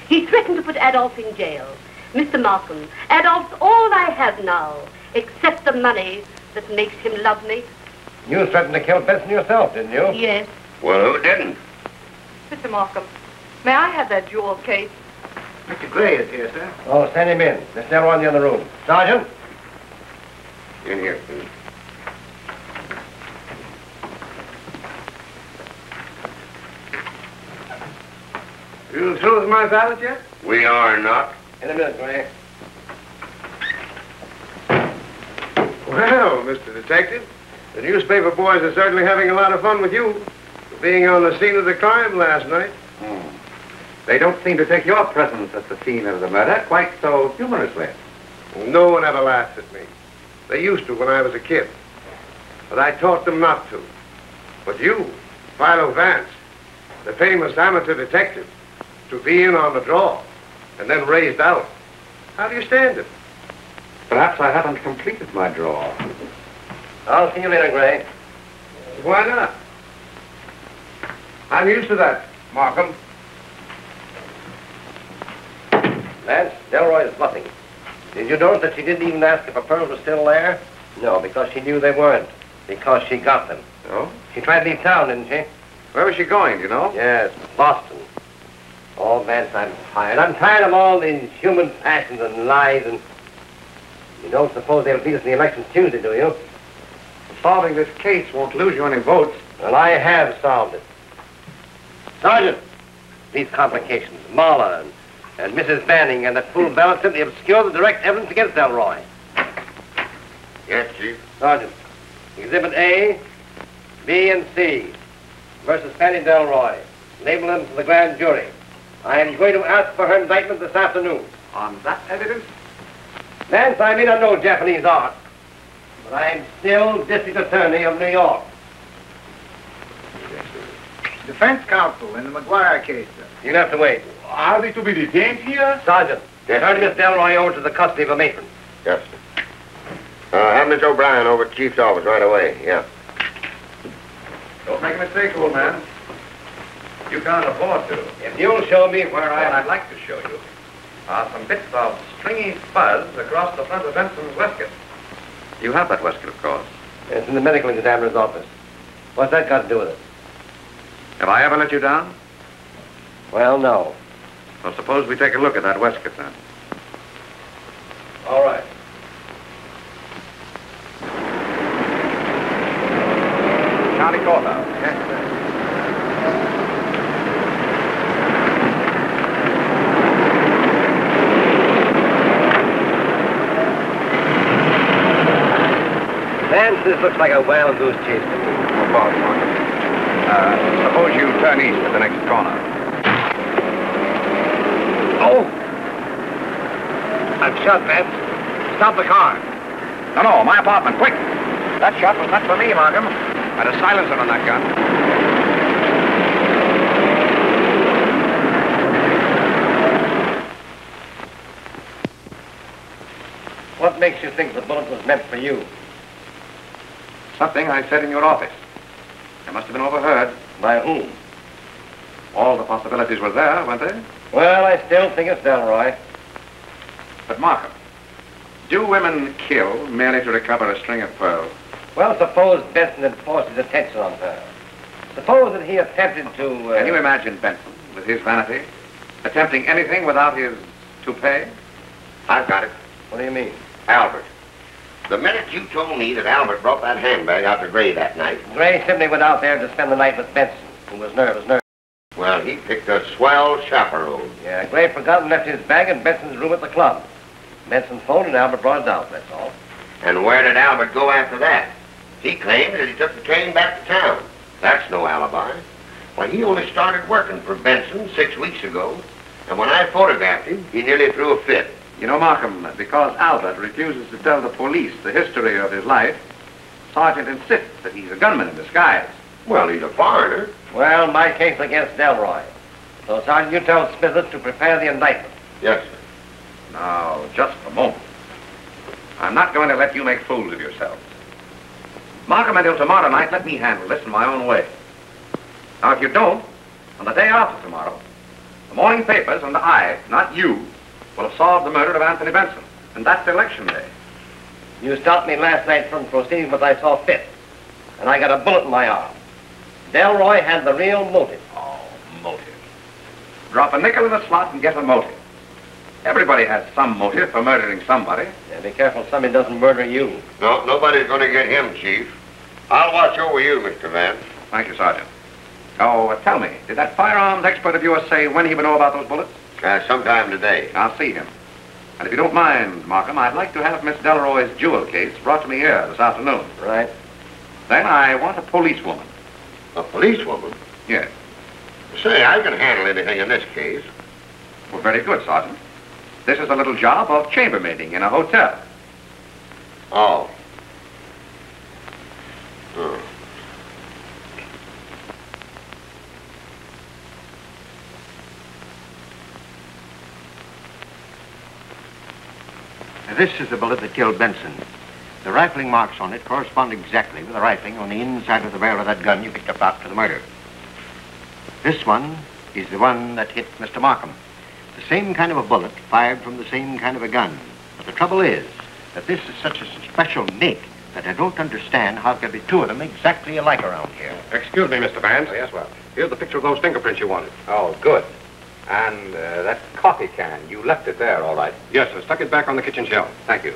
He threatened to put Adolf in jail. Mr. Markham, Adolf's all I have now, except the money that makes him love me. You threatened to kill Benson yourself, didn't you? Yes. Well, who didn't? Mr. Markham, may I have that jewel case? Mr. Gray is here, sir. Oh, send him in. Miss Delroy in the other room. Sergeant? In here, please. You through with my valet yet? We are not. In a minute, Gray. Well, Mr. Detective, the newspaper boys are certainly having a lot of fun with you for being on the scene of the crime last night. They don't seem to take your presence at the scene of the murder quite so humorously. No one ever laughs at me. They used to when I was a kid. But I taught them not to. But you, Philo Vance, the famous amateur detective, to be in on the draw and then raised out. How do you stand it? Perhaps I haven't completed my draw. I'll see you later, Gray. Why not? I'm used to that, Markham. Vance, Delroy is bluffing. Did you notice that she didn't even ask if her pearls were still there? No, because she knew they weren't. Because she got them. Oh? She tried to leave town, didn't she? Where was she going, do you know? Yes, Boston. Oh, Vance, I'm tired. I'm tired of all these human passions and lies and... You don't suppose they'll beat us in the election Tuesday, do you? Solving this case won't lose you any votes. Well, I have solved it. Sergeant, these complications, Marla and Mrs. Banning and that fool Ballard simply obscure the direct evidence against Delroy. Yes, Chief. Sergeant, Exhibit A, B, and C versus Fanny Delroy. Label them to the grand jury. I am going to ask for her indictment this afternoon. On that evidence? Vance, I may not know Japanese art, but I am still District Attorney of New York. Defense counsel in the McGuire case, sir. You'll have to wait. Are they to be detained here? Sergeant, Yes, turn sir. Miss Delroy over to the custody of a matron. Yes, sir. Have Miss O'Brien over at Chief's office right away. Yeah. Don't make a mistake, old man. You can't afford to. If you'll show me where What I'd like to show you are some bits of stringy fuzz across the front of Benson's waistcoat. You have that waistcoat, of course. It's in the medical examiner's office. What's that got to do with it? Have I ever let you down? Well, no. Well, suppose we take a look at that waistcoat, then. All right. County Courthouse. Yes, sir. Vance, this looks like a wild goose chase to me. Suppose you turn east at the next corner. Oh! I'm shot, Vance. Stop the car. No, my apartment, quick! That shot was not for me, Markham. I had a silencer on that gun. What makes you think the bullet was meant for you? Something I said in your office. I must have been overheard. By whom? All the possibilities were there, weren't they? Well, I still think it's Delroy. But Markham, do women kill merely to recover a string of pearls? Well, suppose Benson had forced his attention on her. Suppose that he attempted to... Can you imagine Benson, with his vanity, attempting anything without his toupee? I've got it. What do you mean? Albert. The minute you told me that Albert brought that handbag out to Gray that night, Gray simply went out there to spend the night with Benson, who was nervous. well, he picked a swell chaperone. Yeah, Gray forgot and left his bag in Benson's room at the club. Benson phoned and Albert brought it out, that's all. And where did Albert go after that? He claimed that he took the train back to town. That's no alibi. Why, he only started working for Benson 6 weeks ago. And when I photographed him, he nearly threw a fit. You know, Markham, because Albert refuses to tell the police the history of his life, Sergeant insists that he's a gunman in disguise. Well, he's a foreigner. Well, my case against Delroy. So, Sergeant, you tell Smithers to prepare the indictment. Yes, sir. Now, just a moment. I'm not going to let you make fools of yourselves. Markham, until tomorrow night, let me handle this in my own way. Now, if you don't, on the day after tomorrow, the morning papers and I, not you, will have solved the murder of Anthony Benson. And that's election day. You stopped me last night from proceeding what I saw fit. And I got a bullet in my arm. Delroy had the real motive. Oh, motive. Drop a nickel in the slot and get a motive. Everybody has some motive for murdering somebody. Yeah, be careful somebody doesn't murder you. No, nobody's going to get him, Chief. I'll watch over you, Mr. Vance. Thank you, Sergeant. Oh, tell me, did that firearms expert of yours say when he would know about those bullets? Sometime today. I'll see him. And if you don't mind, Markham, I'd like to have Miss Delroy's jewel case brought to me here this afternoon. Right. Then I want a policewoman. A policewoman? Yes. Say, I can handle anything in this case. Well, very good, Sergeant. This is a little job of chambermaiding in a hotel. Oh. Hmm. This is the bullet that killed Benson. The rifling marks on it correspond exactly with the rifling on the inside of the barrel of that gun you picked up after the murder. This one is the one that hit Mr. Markham. The same kind of a bullet fired from the same kind of a gun. But the trouble is that this is such a special make that I don't understand how there can be two of them exactly alike around here. Excuse me, Mr. Vance. Yes, well. Here's the picture of those fingerprints you wanted. Oh, good. And that coffee can, you left it there, all right. Yes, sir. Stuck it back on the kitchen shelf. Thank you.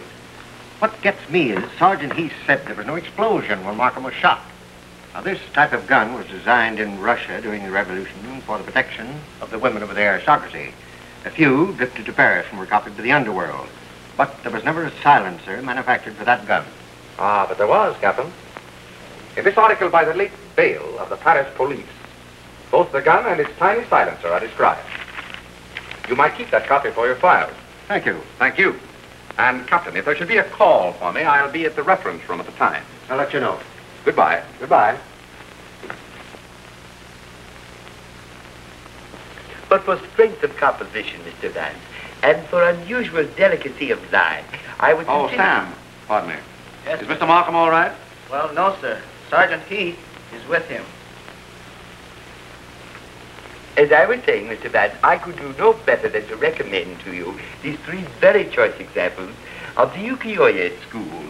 What gets me is Sergeant Heath said there was no explosion when Markham was shot. Now, this type of gun was designed in Russia during the Revolution for the protection of the women of the aristocracy. A few drifted to Paris and were copied to the underworld. But there was never a silencer manufactured for that gun. Ah, but there was, Captain. In this article by the late Bale of the Paris police, both the gun and its tiny silencer are described. You might keep that copy for your files. Thank you. Thank you. And, Captain, if there should be a call for me, I'll be at the reference room at the time. I'll let you know. Goodbye. Goodbye. But for strength of composition, Mr. Vance, and for unusual delicacy of line, I would Oh, consider... Sam, pardon me. Yes, Is Mr. Markham all right? Well, no, sir. Sergeant Heath is with him. As I was saying, Mr. Vance, I could do no better than to recommend to you these three very choice examples of the ukiyo-e school.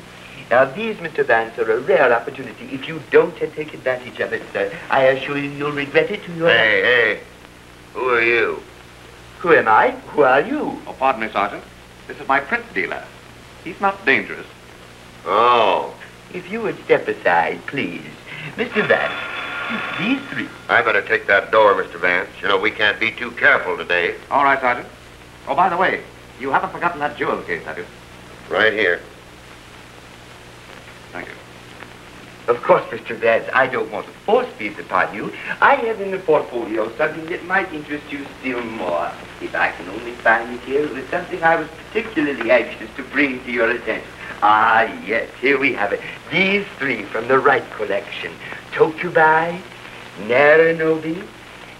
Now, these, Mr. Vance, are a rare opportunity. If you don't take advantage of it, sir, I assure you you'll regret it to your... Hey, who are you? Who am I? Who are you? Oh, pardon me, Sergeant. This is my print dealer. He's not dangerous. Oh. If you would step aside, please. Mr. Vance, these three. I better take that door, Mr. Vance. You know, we can't be too careful today. All right, Sergeant. Oh, by the way, you haven't forgotten that jewel case, have you? Right here. Thank you. Of course, Mr. Vance, I don't want to force these upon you. I have in the portfolio something that might interest you still more. If I can only find it here, it was something I was particularly anxious to bring to your attention. Ah, yes, here we have it. These three from the Wright collection. Tokubai, Naranobi,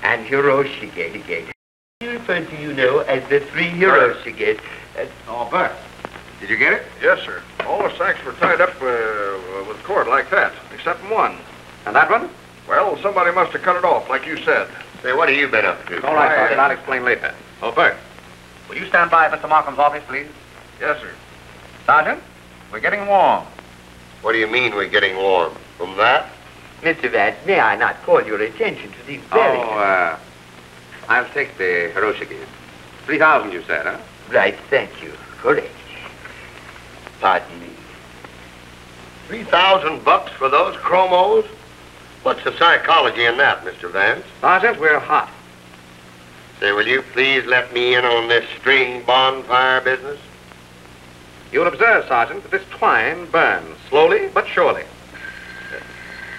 and Hiroshige again. You refer to, you know, as the three Hiroshige. Oh, Bert, did you get it? Yes, sir. All the sacks were tied up with cord like that, except one. And that one? Well, somebody must have cut it off, like you said. Say, what have you been up to? All right, Sergeant, I'll explain later. Oh, Bert, will you stand by at Mr. Markham's office, please? Yes, sir. Sergeant, we're getting warm. What do you mean we're getting warm? From that? Mr. Vance, may I not call your attention to these very... I'll take the Hiroshige. 3,000, you said, huh? Right, thank you. Correct. Pardon me. $3,000 for those chromos? What's the psychology in that, Mr. Vance? Sergeant, we're hot. Say, will you please let me in on this string bonfire business? You'll observe, Sergeant, that this twine burns slowly but surely.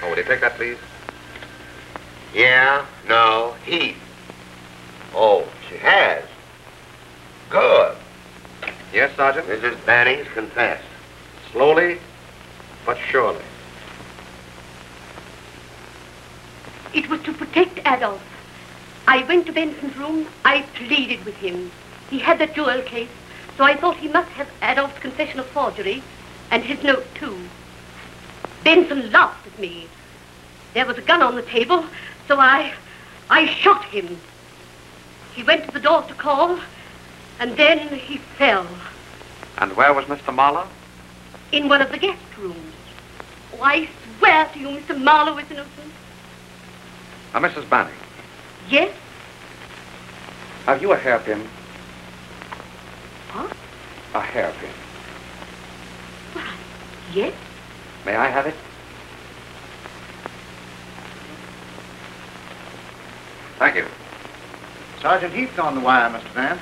Oh, will you take that, please? Yeah, no, Heath. Oh, She has. Good. Yes, Sergeant? Mrs. Banning's confessed. Slowly, but surely. It was to protect Adolf. I went to Benson's room. I pleaded with him. He had that jewel case, so I thought he must have Adolf's confession of forgery and his note, too. Benson laughed at me. There was a gun on the table, so I shot him. He went to the door to call, and then he fell. And where was Mr. Marlowe? In one of the guest rooms. Oh, I swear to you, Mr. Marlowe is innocent. Now, Mrs. Banning, Yes? have you a hairpin? What? A hairpin. Why, yes? May I have it? Thank you. Sergeant Heath's on the wire, Mr. Vance.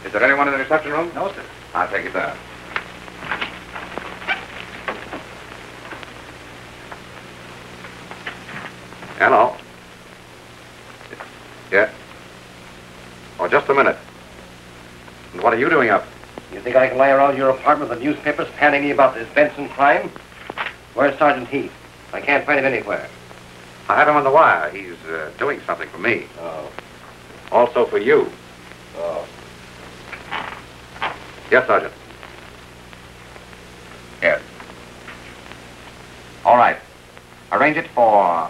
Is there anyone in the reception room? No, sir. I'll take it there. Hello. Yeah. Oh, just a minute. And what are you doing up? You think I can lie around your apartment with the newspapers panning me about this Benson crime? Where's Sergeant Heath? I can't find him anywhere. I have him on the wire. He's doing something for me. Oh. Also for you. Oh. Yes, Sergeant. Yes. All right. Arrange it for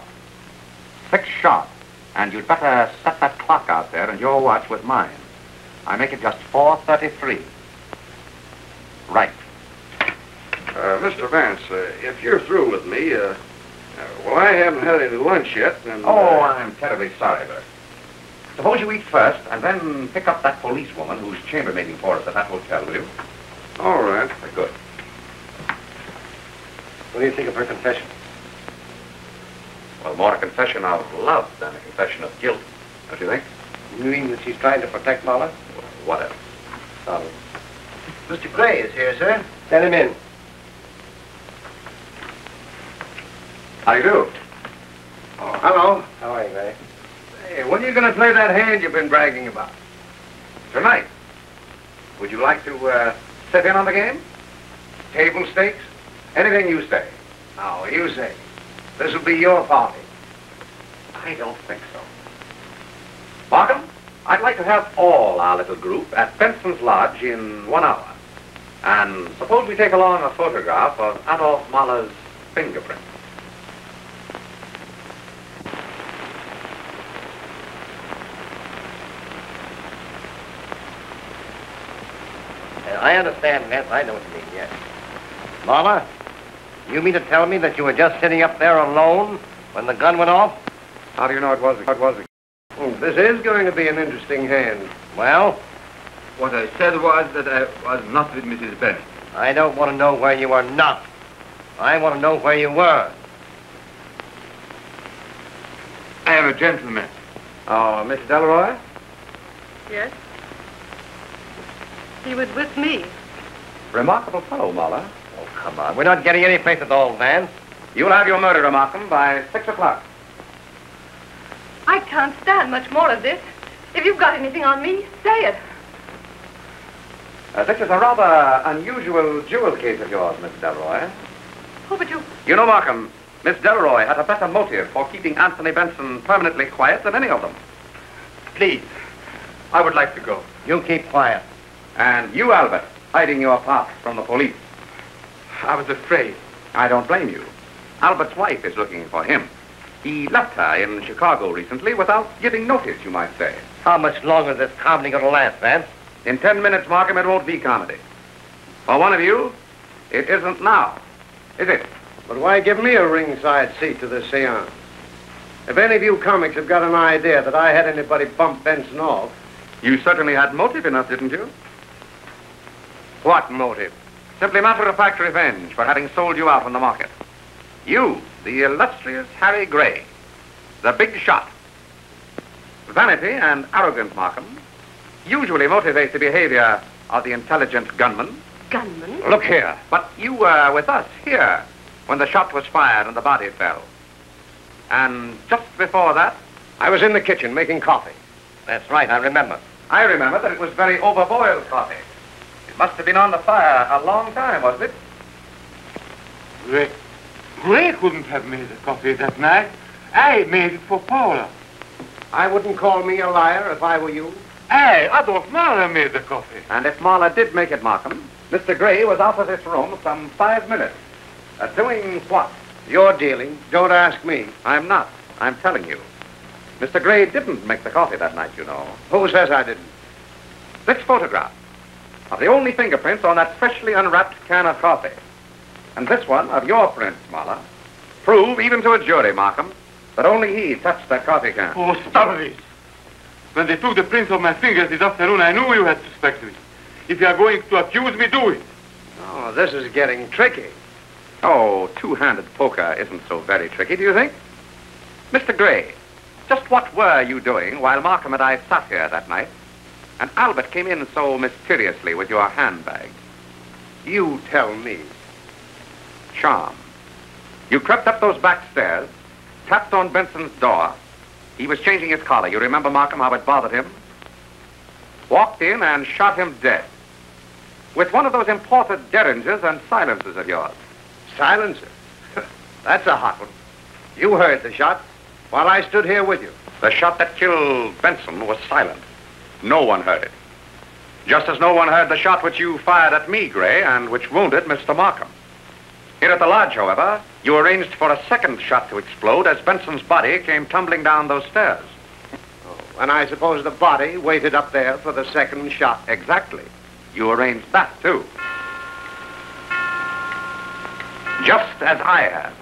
6 sharp. And you'd better set that clock out there and your watch with mine. I make it just 4:33. Right. Mr. Vance, if you're through with me, well, I haven't had any lunch yet, and... Oh, I'm terribly sorry, Bert. Suppose you eat first, and then pick up that policewoman who's chambermaiding for us at that hotel, will you? All right. Good. What do you think of her confession? Well, more a confession of love than a confession of guilt, don't you think? You mean that she's trying to protect Paula? What else? Sorry. Mr. Gray is here, sir. Send him in. How do you do? Oh, hello. How are you, Gray? Hey, when are you going to play that hand you've been bragging about? Tonight. Would you like to sit in on the game? Table stakes? Anything you say. Oh, you say. This'll be your party. I don't think so. Markham, I'd like to have all our little group at Benson's Lodge in 1 hour. And suppose we take along a photograph of Adolf Mahler's fingerprint. I understand, Vance. I know what you mean, yes. Marla, you mean to tell me that you were just sitting up there alone when the gun went off? How do you know it was? This is going to be an interesting hand. Well, What I said was that I was not with Mrs. Benson. I don't want to know where you were not. I want to know where you were. I am a gentleman. Oh, Miss Delroy? Yes? He was with me. Remarkable fellow, Mahler. Oh, come on. We're not getting any place at all, Vance. You'll have your murderer, Markham, by 6 o'clock. I can't stand much more of this. If you've got anything on me, say it. This is a rather unusual jewel case of yours, Miss Delroy. Oh, but you... You know, Markham, Miss Delroy had a better motive for keeping Anthony Benson permanently quiet than any of them. Please, I would like to go. You keep quiet. And you, Albert, hiding your part from the police. I was afraid. I don't blame you. Albert's wife is looking for him. He left her in Chicago recently without giving notice, you might say. How much longer is this comedy going to last, Vance? In 10 minutes, Markham, it won't be comedy. For one of you, it isn't now, is it? But why give me a ringside seat to this seance? If any of you comics have got an idea that I had anybody bump Benson off... You certainly had motive enough, didn't you? What motive? Simply matter-of-fact revenge for having sold you out on the market. You, the illustrious Harry Gray, the big shot. Vanity and arrogance, Markham, usually motivate the behavior of the intelligent gunman. Gunman? Look here. But you were with us here when the shot was fired and the body fell. And just before that... I was in the kitchen making coffee. That's right, I remember. I remember that it was very overboiled coffee. It must have been on the fire a long time, wasn't it? Ray couldn't have made the coffee that night. I made it for Paula. I wouldn't call me a liar if I were you. Adolf Mahler made the coffee. And if Mahler did make it, Markham, Mr. Gray was out of this room some 5 minutes. Doing what? You're dealing. Don't ask me. I'm not. I'm telling you. Mr. Gray didn't make the coffee that night, you know. Who says I didn't? This photograph of the only fingerprints on that freshly unwrapped can of coffee, and this one of your prints, Mahler, prove even to a jury, Markham, that only he touched that coffee can. Oh, stop this. When they took the prints of my fingers this afternoon, I knew you had suspected me. If you are going to accuse me, do it. Oh, this is getting tricky. Oh, two-handed poker isn't so very tricky, do you think? Mr. Gray, just what were you doing while Markham and I sat here that night, and Albert came in so mysteriously with your handbag? You tell me. Charm. You crept up those back stairs, tapped on Benson's door. He was changing his collar. You remember, Markham, how it bothered him? Walked in and shot him dead with one of those imported derringers and silencers of yours. Silencer? That's a hot one. You heard the shot while I stood here with you. The shot that killed Benson was silent. No one heard it. Just as no one heard the shot which you fired at me, Gray, and which wounded Mr. Markham. Here at the lodge, however, you arranged for a second shot to explode as Benson's body came tumbling down those stairs. Oh, and I suppose the body waited up there for the second shot. Exactly. You arranged that, too. Just as I had.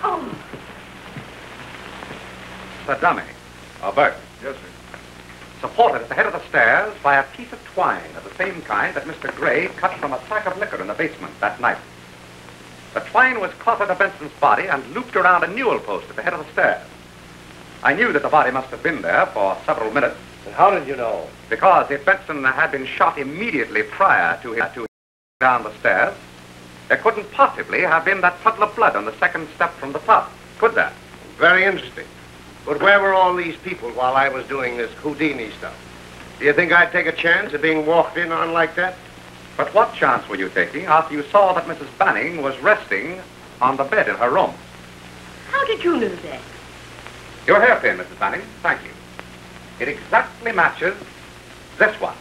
Oh. The dummy. Bert. Yes, sir. Supported at the head of the stairs by a piece of twine of the same kind that Mr. Gray cut from a sack of liquor in the basement that night. The twine was caught to Benson's body and looped around a newel post at the head of the stairs. I knew that the body must have been there for several minutes. And how did you know? Because if Benson had been shot immediately prior to him down the stairs, there couldn't possibly have been that puddle of blood on the second step from the top, could there? Very interesting. But where were all these people while I was doing this Houdini stuff? Do you think I'd take a chance of being walked in on like that? But what chance were you taking after you saw that Mrs. Banning was resting on the bed in her room? How did you know that? Your hairpin, Mrs. Banning. Thank you. It exactly matches this one,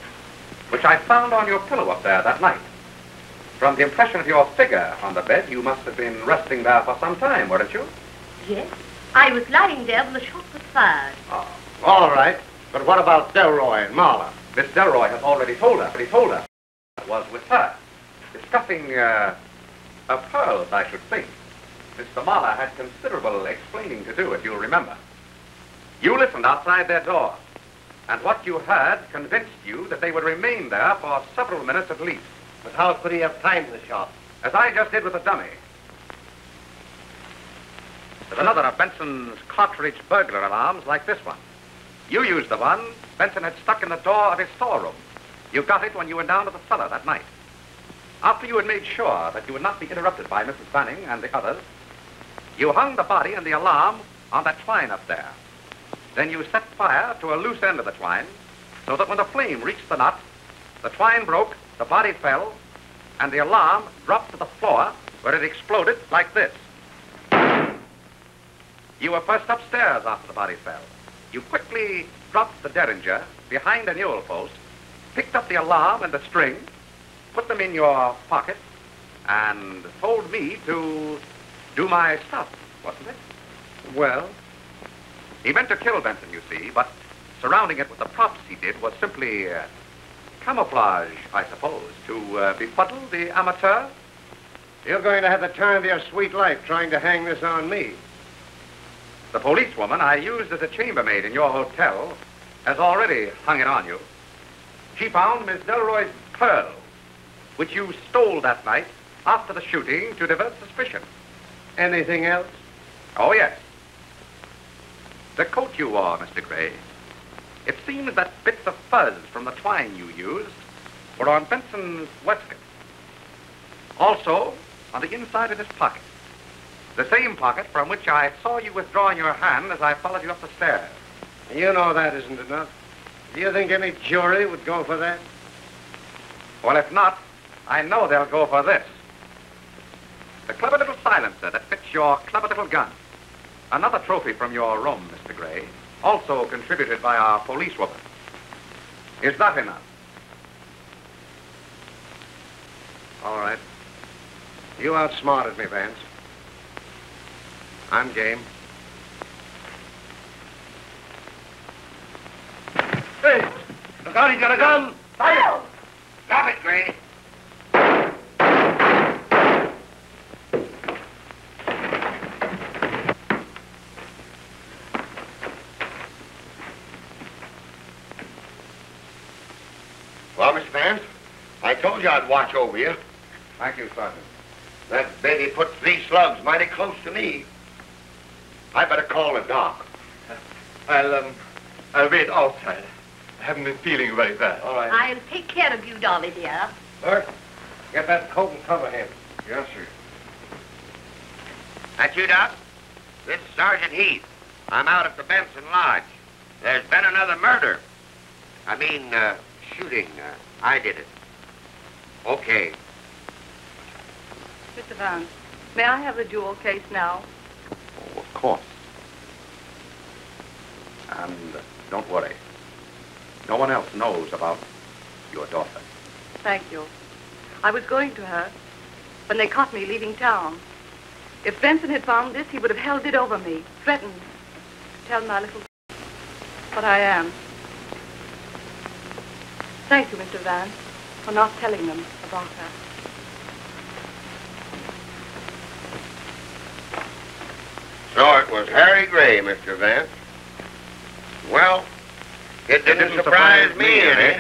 which I found on your pillow up there that night. From the impression of your figure on the bed, you must have been resting there for some time, weren't you? Yes. I was lying there when the shot was fired. Oh, all right. But what about Delroy and Mahler? Miss Delroy has already told us. He told us it was with her, discussing pearls, I should think. Mr. Mahler had considerable explaining to do, if you'll remember. You listened outside their door, and what you heard convinced you that they would remain there for several minutes at least. But how could he have timed the shot? As I just did with the dummy. There's another of Benson's cartridge burglar alarms like this one. You used the one Benson had stuck in the door of his storeroom. You got it when you went down to the cellar that night. After you had made sure that you would not be interrupted by Mrs. Banning and the others, you hung the body and the alarm on that twine up there. Then you set fire to a loose end of the twine so that when the flame reached the nut, the twine broke, the body fell, and the alarm dropped to the floor where it exploded like this. You were first upstairs after the body fell. You quickly dropped the derringer behind a newel post, picked up the alarm and the string, put them in your pocket, and told me to do my stuff, wasn't it? Well? He meant to kill Benson, you see, but surrounding it with the props he did was simply camouflage, I suppose, to befuddle the amateur. You're going to have the time of your sweet life trying to hang this on me. The policewoman I used as a chambermaid in your hotel has already hung it on you. She found Miss Delroy's pearl, which you stole that night after the shooting to divert suspicion. Anything else? Oh, yes. The coat you wore, Mr. Gray. It seems that bits of fuzz from the twine you used were on Benson's waistcoat. Also, on the inside of his pocket. The same pocket from which I saw you withdrawing your hand as I followed you up the stairs. You know that isn't enough. Do you think any jury would go for that? Well, if not, I know they'll go for this. The clever little silencer that fits your clever little gun. Another trophy from your room, Mr. Gray, also contributed by our policewoman. Is that enough? All right. You outsmarted me, Vance. I'm game. Hey, look out, he's got a gun. Fire! Stop it, Gray. Well, Mr. Vance, I told you I'd watch over you. Thank you, Sergeant. That baby put 3 slugs mighty close to me. I better call the doc. I'll wait outside. I haven't been feeling very bad. All right. I'll take care of you, Dolly, dear. Bert, get that coat and cover him. Yes, sir. That you, Doc? This is Sergeant Heath. I'm out at the Benson Lodge. There's been another murder. I mean, shooting. I did it. Okay. Mr. Vance, may I have the jewel case now? Oh, of course. And don't worry. No one else knows about your daughter. Thank you. I was going to her when they caught me leaving town. If Benson had found this, he would have held it over me, threatened to tell my little... But I am. Thank you, Mr. Vance, for not telling them about her. So it was Harry Gray, Mr. Vance. Well, it didn't surprise me any.